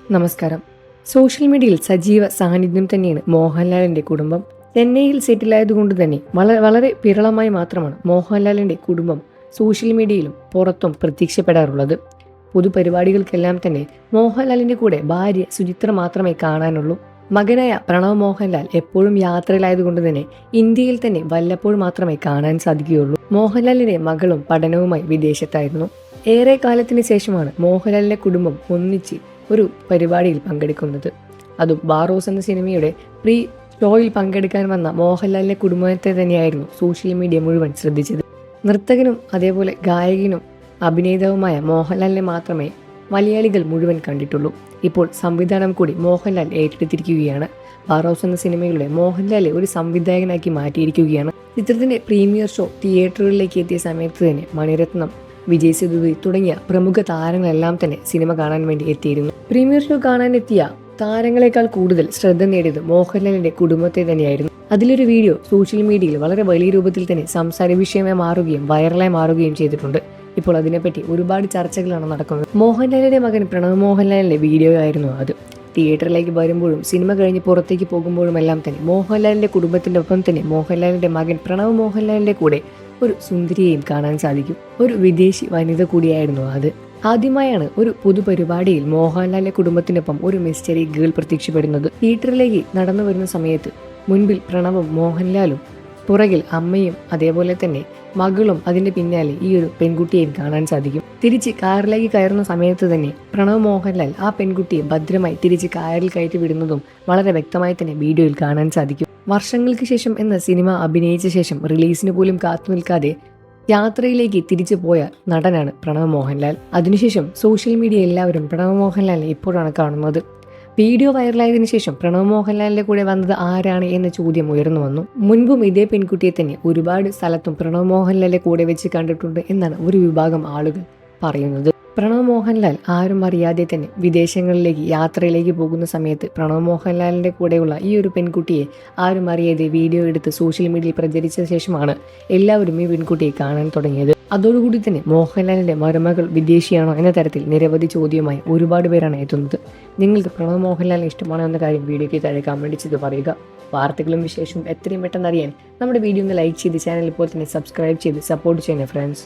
നമസ്കാരം. സോഷ്യൽ മീഡിയയിൽ സജീവ സാന്നിധ്യം തന്നെയാണ് മോഹൻലാലിന്റെ കുടുംബം. ചെന്നൈയിൽ സെറ്റിലായതുകൊണ്ട് തന്നെ വളരെ വിരളമായി മാത്രമാണ് മോഹൻലാലിന്റെ കുടുംബം സോഷ്യൽ മീഡിയയിലും പുറത്തും പ്രത്യക്ഷപ്പെടാറുള്ളത്. പൊതുപരിപാടികൾക്കെല്ലാം തന്നെ മോഹൻലാലിന്റെ കൂടെ ഭാര്യ സുചിത്ര മാത്രമേ കാണാനുള്ളൂ. മകനായ പ്രണവ് മോഹൻലാൽ എപ്പോഴും യാത്രയിലായതുകൊണ്ട് തന്നെ ഇന്ത്യയിൽ തന്നെ വല്ലപ്പോഴും മാത്രമേ കാണാൻ സാധിക്കുകയുള്ളൂ. മോഹൻലാലിന്റെ മകളും പഠനവുമായി വിദേശത്തായിരുന്നു. ഏറെ കാലത്തിന് ശേഷമാണ് മോഹൻലാലിന്റെ കുടുംബം ഒന്നിച്ച് ഒരു പരിപാടിയിൽ പങ്കെടുക്കുന്നത്. അതും ബാറോസ് എന്ന സിനിമയുടെ പ്രീ ഷോയിൽ പങ്കെടുക്കാൻ വന്ന മോഹൻലാലിന്റെ കുടുംബത്തെ തന്നെയായിരുന്നു സോഷ്യൽ മീഡിയ മുഴുവൻ ശ്രദ്ധിച്ചത്. നർത്തകനും അതേപോലെ ഗായകനും അഭിനേതാവുമായ മോഹൻലാലിനെ മാത്രമേ മലയാളികൾ മുഴുവൻ കണ്ടിട്ടുള്ളൂ. ഇപ്പോൾ സംവിധാനം കൂടി മോഹൻലാൽ ഏറ്റെടുത്തിരിക്കുകയാണ്. ബാറോസ് എന്ന സിനിമയുടെ മോഹൻലാലെ ഒരു സംവിധായകനാക്കി മാറ്റിയിരിക്കുകയാണ്. ചിത്രത്തിന്റെ പ്രീമിയർ ഷോ തിയേറ്ററുകളിലേക്ക് എത്തിയ സമയത്ത് തന്നെ മണിരത്നം, വിജയ് സേതുപതി തുടങ്ങിയ പ്രമുഖ താരങ്ങളെല്ലാം തന്നെ സിനിമ കാണാൻ വേണ്ടി എത്തിയിരുന്നു. പ്രീമിയർ ഷോ കാണാനെത്തിയ താരങ്ങളെക്കാൾ കൂടുതൽ ശ്രദ്ധ നേടിയത് മോഹൻലാലിന്റെ കുടുംബത്തെ തന്നെയായിരുന്നു. അതിലൊരു വീഡിയോ സോഷ്യൽ മീഡിയയിൽ വളരെ വലിയ രൂപത്തിൽ തന്നെ സംസാര വിഷയമായി മാറുകയും വൈറലായി മാറുകയും ചെയ്തിട്ടുണ്ട്. ഇപ്പോൾ അതിനെപ്പറ്റി ഒരുപാട് ചർച്ചകളാണ് നടക്കുന്നത്. മോഹൻലാലിന്റെ മകൻ പ്രണവ് മോഹൻലാലിന്റെ വീഡിയോ ആയിരുന്നു അത്. തിയേറ്ററിലേക്ക് വരുമ്പോഴും സിനിമ കഴിഞ്ഞ് പുറത്തേക്ക് പോകുമ്പോഴും എല്ലാം തന്നെ മോഹൻലാലിന്റെ കുടുംബത്തിന്റെ ഒപ്പം തന്നെ മോഹൻലാലിന്റെ മകൻ പ്രണവ് മോഹൻലാലിന്റെ കൂടെ ഒരു സുന്ദരിയെയും കാണാൻ സാധിക്കും. ഒരു വിദേശി വനിത കൂടിയായിരുന്നു അത്. ആദ്യമായാണ് ഒരു പൊതുപരിപാടിയിൽ മോഹൻലാലിന്റെ കുടുംബത്തിനൊപ്പം ഒരു മിസ്റ്ററി ഗേൾ പ്രത്യക്ഷപ്പെടുന്നത്. തിയേറ്ററിലേക്ക് നടന്നു വരുന്ന സമയത്ത് മുൻപിൽ പ്രണവും മോഹൻലാലും, പുറകിൽ അമ്മയും അതേപോലെ തന്നെ മകളും, അതിന്റെ പിന്നാലെ ഈ ഒരു പെൺകുട്ടിയെയും കാണാൻ സാധിക്കും. തിരിച്ച് കാറിലേക്ക് കയറുന്ന സമയത്ത് തന്നെ പ്രണവ് മോഹൻലാൽ ആ പെൺകുട്ടിയെ ഭദ്രമായി തിരിച്ച് കാറിൽ കയറ്റി വിടുന്നതും വളരെ വ്യക്തമായി തന്നെ വീഡിയോയിൽ കാണാൻ സാധിക്കും. വർഷങ്ങൾക്ക് ശേഷം എന്ന സിനിമ അഭിനയിച്ച ശേഷം റിലീസിന് പോലും കാത്തു നിൽക്കാതെ യാത്രയിലേക്ക് തിരിച്ചു പോയ നടനാണ് പ്രണവ് മോഹൻലാൽ. അതിനുശേഷം സോഷ്യൽ മീഡിയ എല്ലാവരും പ്രണവ് മോഹൻലാലിനെ ഇപ്പോഴാണ് കാണുന്നത്. വീഡിയോ വൈറലായതിനു ശേഷം പ്രണവ് മോഹൻലാലിന്റെ കൂടെ വന്നത് ആരാണ് എന്ന ചോദ്യം ഉയർന്നു വന്നു. മുൻപും ഇതേ പെൺകുട്ടിയെ തന്നെ ഒരുപാട് സ്ഥലത്തും പ്രണവ് മോഹൻലാലിന്റെ കൂടെ വെച്ച് കണ്ടിട്ടുണ്ട് എന്നാണ് ഒരു വിഭാഗം ആളുകൾ പറയുന്നത്. പ്രണവ് മോഹൻലാൽ ആരും അറിയാതെ തന്നെ വിദേശങ്ങളിലേക്ക് യാത്രയിലേക്ക് പോകുന്ന സമയത്ത് പ്രണവ് മോഹൻലാലിന്റെ കൂടെയുള്ള ഈ ഒരു പെൺകുട്ടിയെ ആരും അറിയാതെ വീഡിയോ എടുത്ത് സോഷ്യൽ മീഡിയയിൽ പ്രചരിച്ച ശേഷമാണ് എല്ലാവരും ഈ പെൺകുട്ടിയെ കാണാൻ തുടങ്ങിയത്. അതോടുകൂടി തന്നെ മോഹൻലാലിന്റെ മരുമകൾ വിദേശിയാണോ എന്ന തരത്തിൽ നിരവധി ചോദ്യവുമായി ഒരുപാട് പേരാണ് എത്തുന്നത്. നിങ്ങൾക്ക് പ്രണവ് മോഹൻലാലിനെ ഇഷ്ടമാണോ എന്ന കാര്യം വീഡിയോയ്ക്ക് താഴെ കമന്റ് ചെയ്ത് പറയുക. വാർത്തകളും വിശേഷവും എത്രയും പെട്ടെന്ന് അറിയാൻ നമ്മുടെ വീഡിയോ ഒന്ന് ലൈക്ക് ചെയ്ത് ചാനൽ ഇപ്പോൾ തന്നെ സബ്സ്ക്രൈബ് ചെയ്ത് സപ്പോർട്ട് ചെയ്യുന്ന ഫ്രണ്ട്സ്.